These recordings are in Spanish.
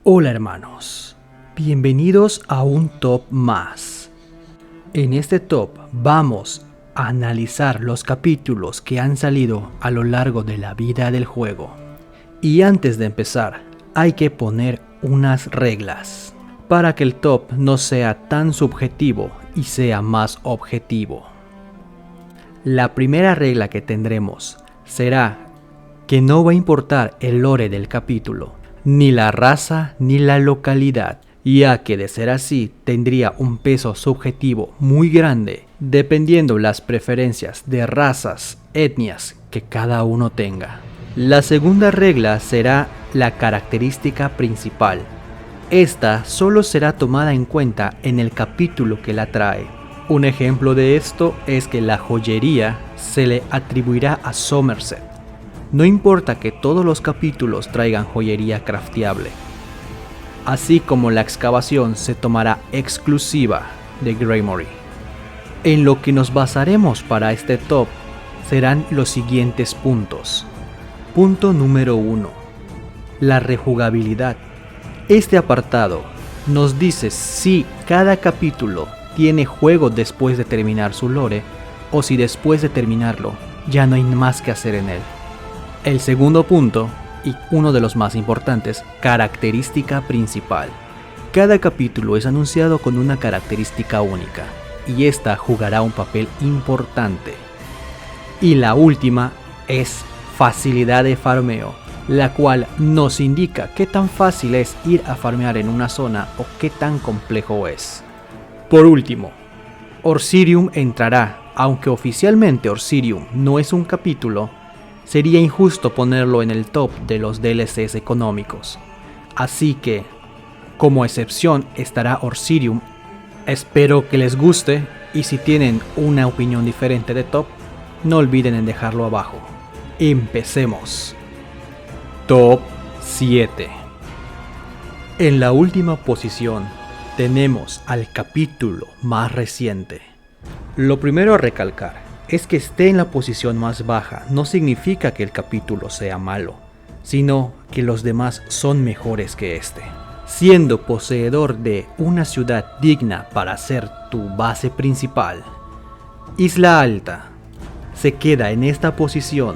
Hola hermanos, bienvenidos a un top más. En este top vamos a analizar los capítulos que han salido a lo largo de la vida del juego. Y antes de empezar, hay que poner unas reglas para que el top no sea tan subjetivo y sea más objetivo. La primera regla que tendremos será que no va a importar el lore del capítulo, ni la raza ni la localidad, ya que de ser así tendría un peso subjetivo muy grande dependiendo las preferencias de razas, etnias que cada uno tenga. La segunda regla será la característica principal. Esta solo será tomada en cuenta en el capítulo que la trae. Un ejemplo de esto es que la joyería se le atribuirá a Somerset. No importa que todos los capítulos traigan joyería crafteable, así como la excavación se tomará exclusiva de Greymory. En lo que nos basaremos para este top serán los siguientes puntos. Punto número 1. La rejugabilidad. Este apartado nos dice si cada capítulo tiene juego después de terminar su lore o si después de terminarlo ya no hay más que hacer en él. El segundo punto, y uno de los más importantes, característica principal. Cada capítulo es anunciado con una característica única, y esta jugará un papel importante. Y la última es facilidad de farmeo, la cual nos indica qué tan fácil es ir a farmear en una zona o qué tan complejo es. Por último, Orsirium entrará, aunque oficialmente Orsirium no es un capítulo. Sería injusto ponerlo en el top de los DLCs económicos. Así que, como excepción, estará Orsirium. Espero que les guste y si tienen una opinión diferente de top, no olviden en dejarlo abajo. Empecemos. Top 7. En la última posición tenemos al capítulo más reciente. Lo primero a recalcar es que esté en la posición más baja no significa que el capítulo sea malo, sino que los demás son mejores que este. Siendo poseedor de una ciudad digna para ser tu base principal, Isla Alta se queda en esta posición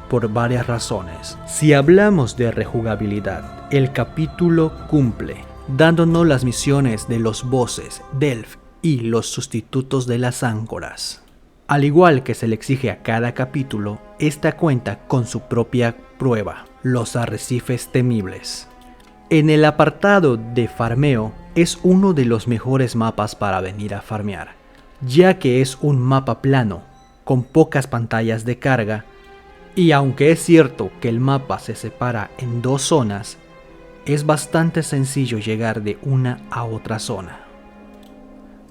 por varias razones. Si hablamos de rejugabilidad, el capítulo cumple, dándonos las misiones de los bosses, Delph y los sustitutos de las áncoras. Al igual que se le exige a cada capítulo, esta cuenta con su propia prueba, los arrecifes temibles. En el apartado de farmeo, es uno de los mejores mapas para venir a farmear, ya que es un mapa plano, con pocas pantallas de carga, y aunque es cierto que el mapa se separa en dos zonas, es bastante sencillo llegar de una a otra zona.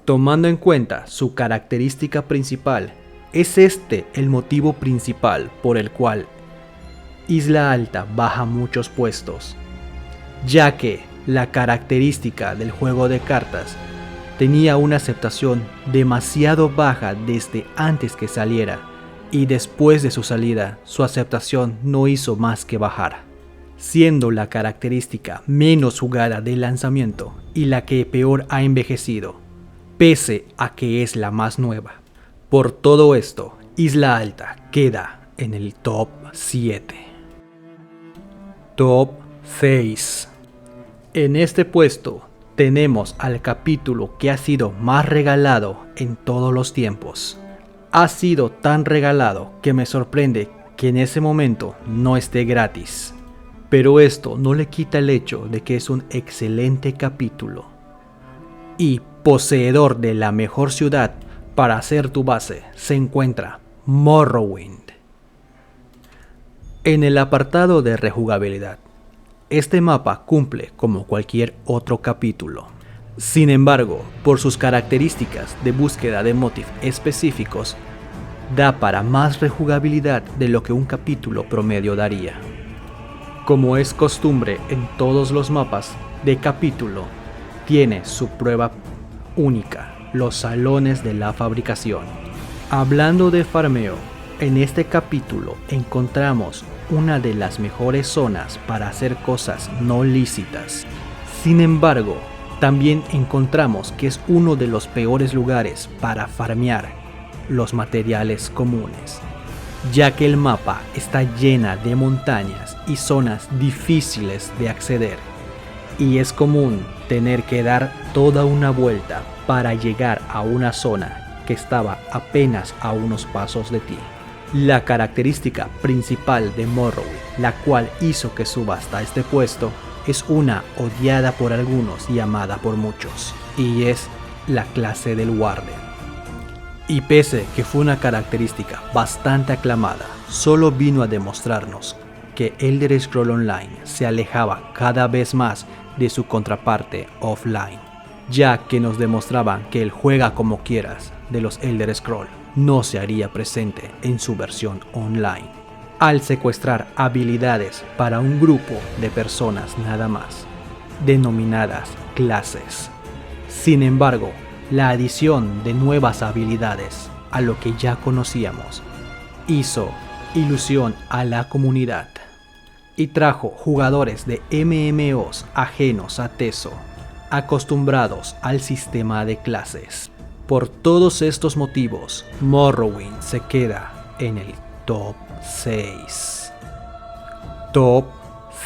Tomando en cuenta su característica principal, es este el motivo principal por el cual Isla Alta baja muchos puestos, ya que la característica del juego de cartas tenía una aceptación demasiado baja desde antes que saliera, y después de su salida su aceptación no hizo más que bajar, siendo la característica menos jugada del lanzamiento y la que peor ha envejecido, pese a que es la más nueva. Por todo esto, Isla Alta queda en el top 7. Top 6. En este puesto tenemos al capítulo que ha sido más regalado en todos los tiempos. Ha sido tan regalado que me sorprende que en ese momento no esté gratis. Pero esto no le quita el hecho de que es un excelente capítulo. Y poseedor de la mejor ciudad para hacer tu base se encuentra Morrowind. En el apartado de rejugabilidad, este mapa cumple como cualquier otro capítulo. Sin embargo, por sus características de búsqueda de motif específicos, da para más rejugabilidad de lo que un capítulo promedio daría. Como es costumbre en todos los mapas de capítulo, tiene su prueba única, los salones de la fabricación. Hablando de farmeo, en este capítulo encontramos una de las mejores zonas para hacer cosas no lícitas, Sin embargo, también encontramos que es uno de los peores lugares para farmear los materiales comunes, ya que el mapa está llena de montañas y zonas difíciles de acceder, y es común tener que dar toda una vuelta para llegar a una zona que estaba apenas a unos pasos de ti. La característica principal de Morrowind, la cual hizo que suba hasta este puesto, es una odiada por algunos y amada por muchos, y es la clase del Warden. Y pese que fue una característica bastante aclamada, solo vino a demostrarnos que Elder Scrolls Online se alejaba cada vez más de su contraparte offline, ya que nos demostraban que el juega como quieras de los Elder Scrolls no se haría presente en su versión online, al secuestrar habilidades para un grupo de personas nada más, denominadas clases. Sin embargo, la adición de nuevas habilidades a lo que ya conocíamos hizo ilusión a la comunidad y trajo jugadores de MMOs ajenos a Teso, acostumbrados al sistema de clases. Por todos estos motivos, Morrowind se queda en el Top 6. Top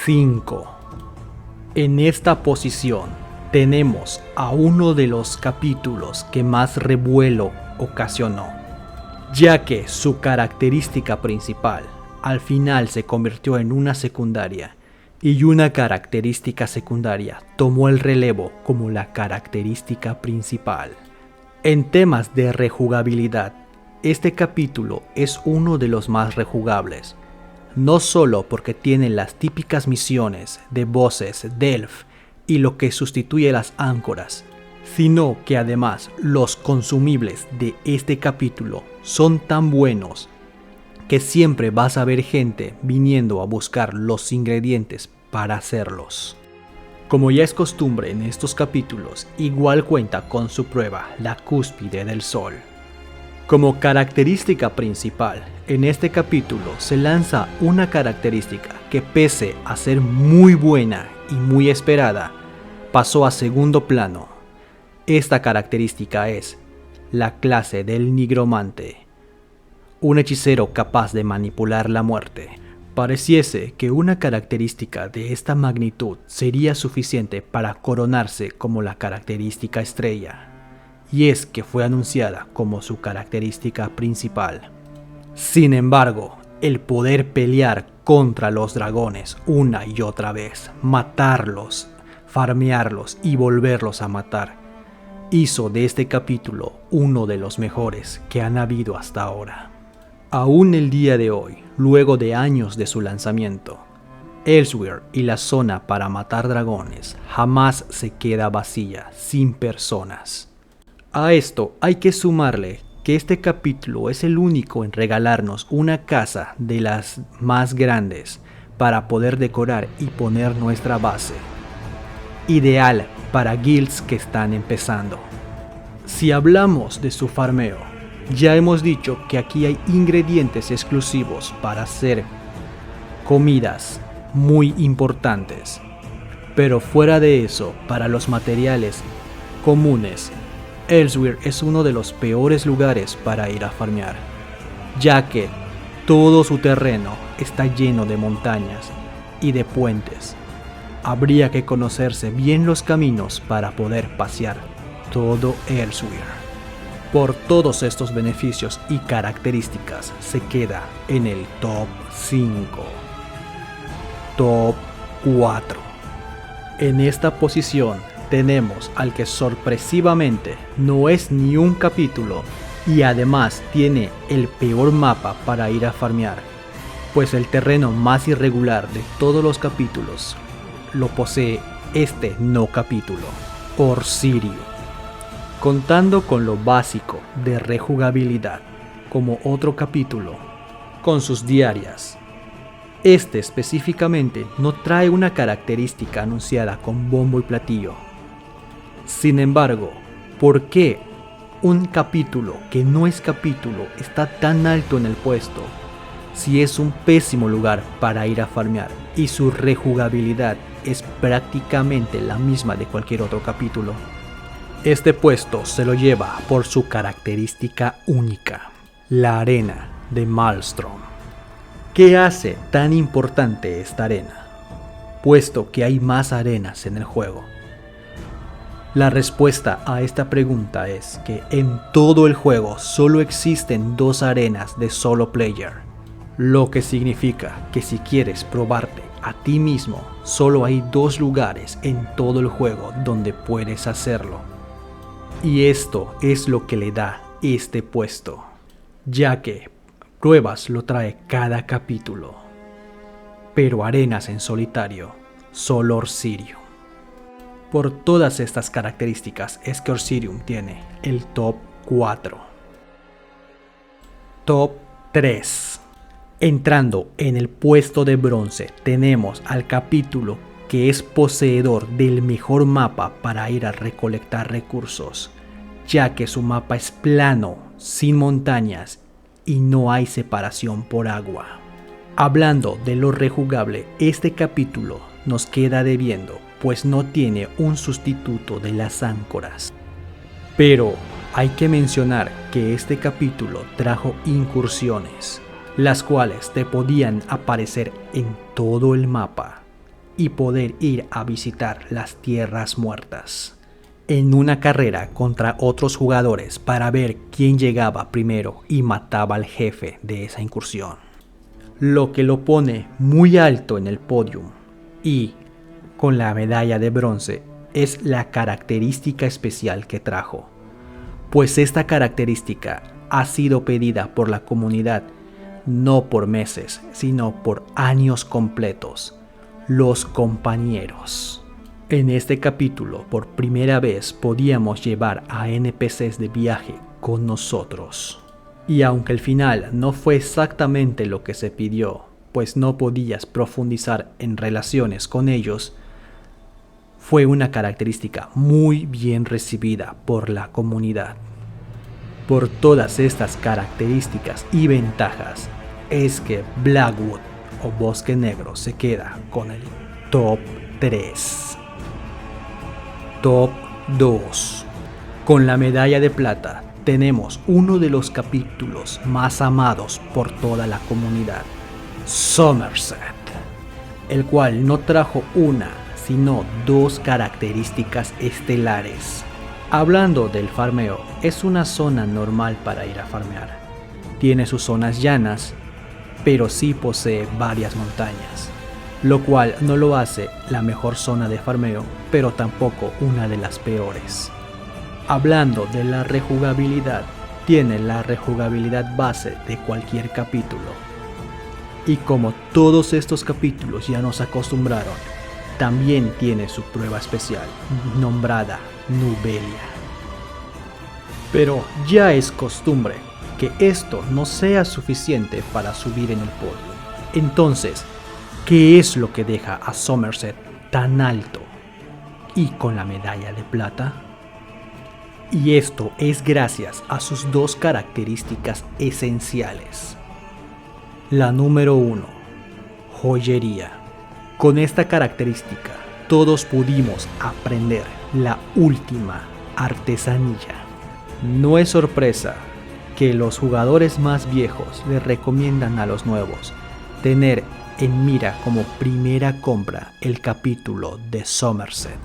5. En esta posición tenemos a uno de los capítulos que más revuelo ocasionó, ya que su característica principal al final se convirtió en una secundaria, y una característica secundaria tomó el relevo como la característica principal. En temas de rejugabilidad, este capítulo es uno de los más rejugables, no solo porque tiene las típicas misiones de bosses Delph y lo que sustituye las áncoras, sino que además los consumibles de este capítulo son tan buenos que siempre vas a ver gente viniendo a buscar los ingredientes para hacerlos. Como ya es costumbre en estos capítulos, igual cuenta con su prueba, la cúspide del sol. Como característica principal, en este capítulo se lanza una característica que, pese a ser muy buena y muy esperada, pasó a segundo plano. Esta característica es la clase del nigromante, un hechicero capaz de manipular la muerte. Pareciese que una característica de esta magnitud sería suficiente para coronarse como la característica estrella, y es que fue anunciada como su característica principal. Sin embargo, el poder pelear contra los dragones una y otra vez, matarlos, farmearlos y volverlos a matar, hizo de este capítulo uno de los mejores que han habido hasta ahora. Aún el día de hoy, luego de años de su lanzamiento, Elsweyr y la zona para matar dragones jamás se queda vacía, sin personas. A esto hay que sumarle que este capítulo es el único en regalarnos una casa de las más grandes para poder decorar y poner nuestra base, ideal para guilds que están empezando. Si hablamos de su farmeo, ya hemos dicho que aquí hay ingredientes exclusivos para hacer comidas muy importantes, pero fuera de eso, para los materiales comunes, Elsweyr es uno de los peores lugares para ir a farmear, ya que todo su terreno está lleno de montañas y de puentes. Habría que conocerse bien los caminos para poder pasear todo Elsweyr. Por todos estos beneficios y características se queda en el top 5. Top 4. En esta posición tenemos al que sorpresivamente no es ni un capítulo y además tiene el peor mapa para ir a farmear, pues el terreno más irregular de todos los capítulos lo posee este no capítulo, Orsirio. Contando con lo básico de rejugabilidad, como otro capítulo, con sus diarias. Este específicamente no trae una característica anunciada con bombo y platillo. Sin embargo, ¿por qué un capítulo que no es capítulo está tan alto en el puesto si es un pésimo lugar para ir a farmear y su rejugabilidad es prácticamente la misma de cualquier otro capítulo. Este puesto se lo lleva por su característica única, la arena de Maelstrom. ¿Qué hace tan importante esta arena? Puesto que hay más arenas en el juego. La respuesta a esta pregunta es que en todo el juego solo existen 2 arenas de solo player, lo que significa que si quieres probarte a ti mismo, solo hay 2 lugares en todo el juego donde puedes hacerlo. Y esto es lo que le da este puesto, ya que pruebas lo trae cada capítulo, pero arenas en solitario, solo Orsirium. Por todas estas características es que Orsirium tiene el top 4. Top 3. Entrando en el puesto de bronce tenemos al capítulo que es poseedor del mejor mapa para ir a recolectar recursos, ya que su mapa es plano, sin montañas y no hay separación por agua. Hablando de lo rejugable, este capítulo nos queda debiendo, pues no tiene un sustituto de las áncoras. Pero hay que mencionar que este capítulo trajo incursiones, las cuales te podían aparecer en todo el mapa y poder ir a visitar las tierras muertas en una carrera contra otros jugadores para ver quién llegaba primero y mataba al jefe de esa incursión, lo que lo pone muy alto en el podium. Y con la medalla de bronce es la característica especial que trajo, pues esta característica ha sido pedida por la comunidad no por meses, sino por años completos, los compañeros. En este capítulo por primera vez podíamos llevar a NPCs de viaje con nosotros. Y aunque el final no fue exactamente lo que se pidió, pues no podías profundizar en relaciones con ellos, fue una característica muy bien recibida por la comunidad. Por todas estas características y ventajas es que Blackwood o Bosque Negro se queda con el top 3. Top 2. Con la medalla de plata tenemos uno de los capítulos más amados por toda la comunidad, Somerset, el cual no trajo una, sino 2 características estelares. Hablando del farmeo, es una zona normal para ir a farmear. Tiene sus zonas llanas, pero sí posee varias montañas, lo cual no lo hace la mejor zona de farmeo, pero tampoco una de las peores. Hablando de la rejugabilidad, tiene la rejugabilidad base de cualquier capítulo. Y como todos estos capítulos ya nos acostumbraron, también tiene su prueba especial, nombrada Nubelia. Pero ya es costumbre que esto no sea suficiente para subir en el podio. Entonces, ¿qué es lo que deja a Somerset tan alto y con la medalla de plata? Y esto es gracias a sus 2 características esenciales. La número 1, joyería. Con esta característica, todos pudimos aprender la última artesanía. No es sorpresa que los jugadores más viejos les recomiendan a los nuevos tener en mira como primera compra el capítulo de Somerset,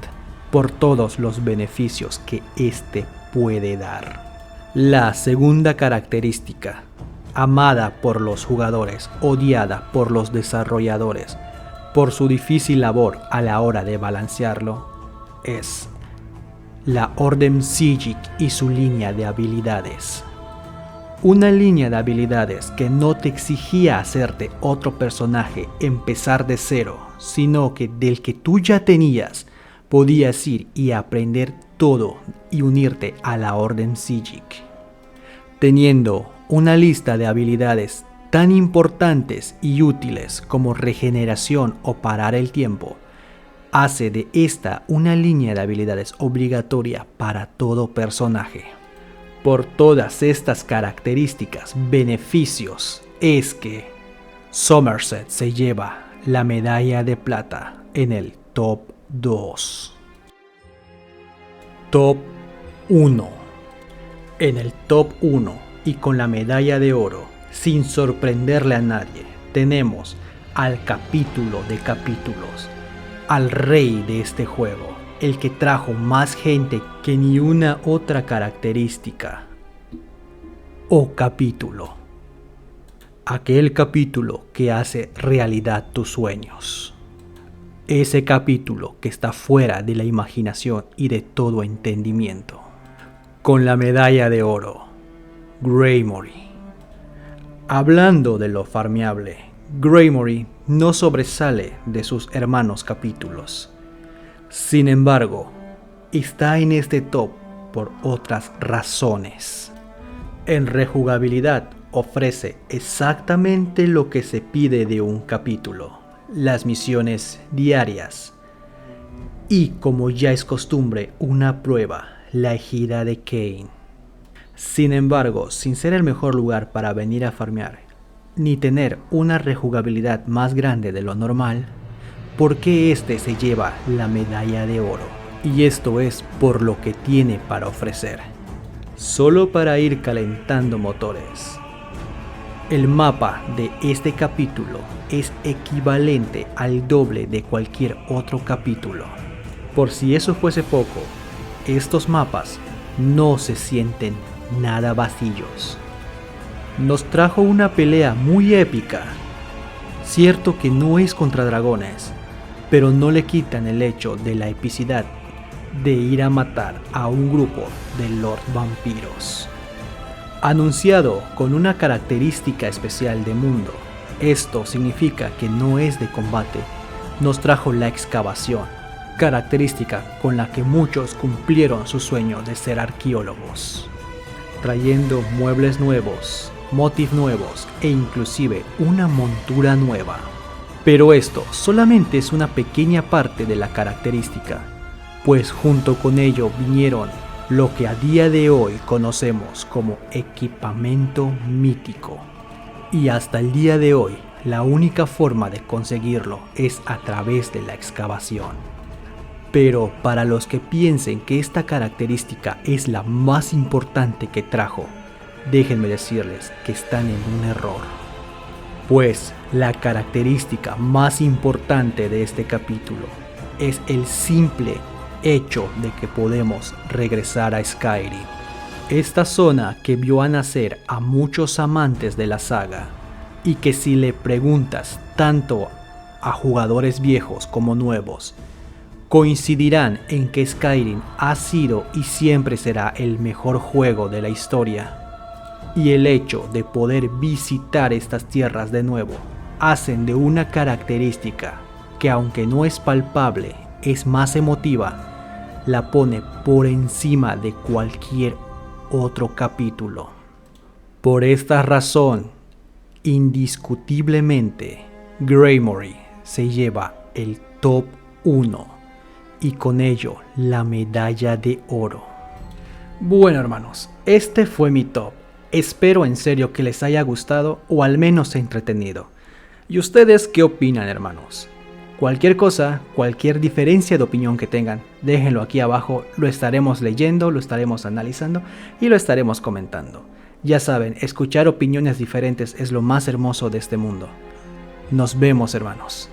por todos los beneficios que este puede dar. La segunda característica, amada por los jugadores, odiada por los desarrolladores, por su difícil labor a la hora de balancearlo, es la Orden Psijic y su línea de habilidades. Una línea de habilidades que no te exigía hacerte otro personaje, empezar de cero, sino que del que tú ya tenías, podías ir y aprender todo y unirte a la Orden Psijic. Teniendo una lista de habilidades tan importantes y útiles como regeneración o parar el tiempo, hace de esta una línea de habilidades obligatoria para todo personaje. Por todas estas características, beneficios, es que Somerset se lleva la medalla de plata en el Top 2. Top 1. En el Top 1 y con la medalla de oro, sin sorprenderle a nadie, tenemos al capítulo de capítulos, al rey de este juego, el que trajo más gente que ni una otra característica o capítulo. Aquel capítulo que hace realidad tus sueños. Ese capítulo que está fuera de la imaginación y de todo entendimiento. Con la medalla de oro, Greymori. Hablando de lo farmeable, Greymori no sobresale de sus hermanos capítulos. Sin embargo, está en este top por otras razones. En rejugabilidad ofrece exactamente lo que se pide de un capítulo, las misiones diarias y, como ya es costumbre, una prueba, la ejida de Kain. Sin embargo, sin ser el mejor lugar para venir a farmear, ni tener una rejugabilidad más grande de lo normal, ¿por qué este se lleva la medalla de oro? Y esto es por lo que tiene para ofrecer. Solo para ir calentando motores. El mapa de este capítulo es equivalente al doble de cualquier otro capítulo. Por si eso fuese poco, estos mapas no se sienten nada vacíos. Nos trajo una pelea muy épica. Cierto que no es contra dragones, pero no le quitan el hecho de la epicidad de ir a matar a un grupo de Lord Vampiros. Anunciado con una característica especial de mundo, esto significa que no es de combate, nos trajo la excavación, característica con la que muchos cumplieron su sueño de ser arqueólogos, trayendo muebles nuevos, motif nuevos e inclusive una montura nueva. Pero esto solamente es una pequeña parte de la característica, pues junto con ello vinieron lo que a día de hoy conocemos como equipamiento mítico. Y hasta el día de hoy, la única forma de conseguirlo es a través de la excavación. Pero para los que piensen que esta característica es la más importante que trajo, déjenme decirles que están en un error. Pues la característica más importante de este capítulo es el simple hecho de que podemos regresar a Skyrim. Esta zona que vio a nacer a muchos amantes de la saga y que si le preguntas tanto a jugadores viejos como nuevos, coincidirán en que Skyrim ha sido y siempre será el mejor juego de la historia. Y el hecho de poder visitar estas tierras de nuevo hacen de una característica que, aunque no es palpable, es más emotiva, la pone por encima de cualquier otro capítulo. Por esta razón, indiscutiblemente, Greymori se lleva el top 1 y con ello la medalla de oro. Bueno, hermanos, este fue mi top. Espero en serio que les haya gustado o al menos entretenido. ¿Y ustedes qué opinan, hermanos? Cualquier cosa, cualquier diferencia de opinión que tengan, déjenlo aquí abajo, lo estaremos leyendo, lo estaremos analizando y lo estaremos comentando. Ya saben, escuchar opiniones diferentes es lo más hermoso de este mundo. Nos vemos, hermanos.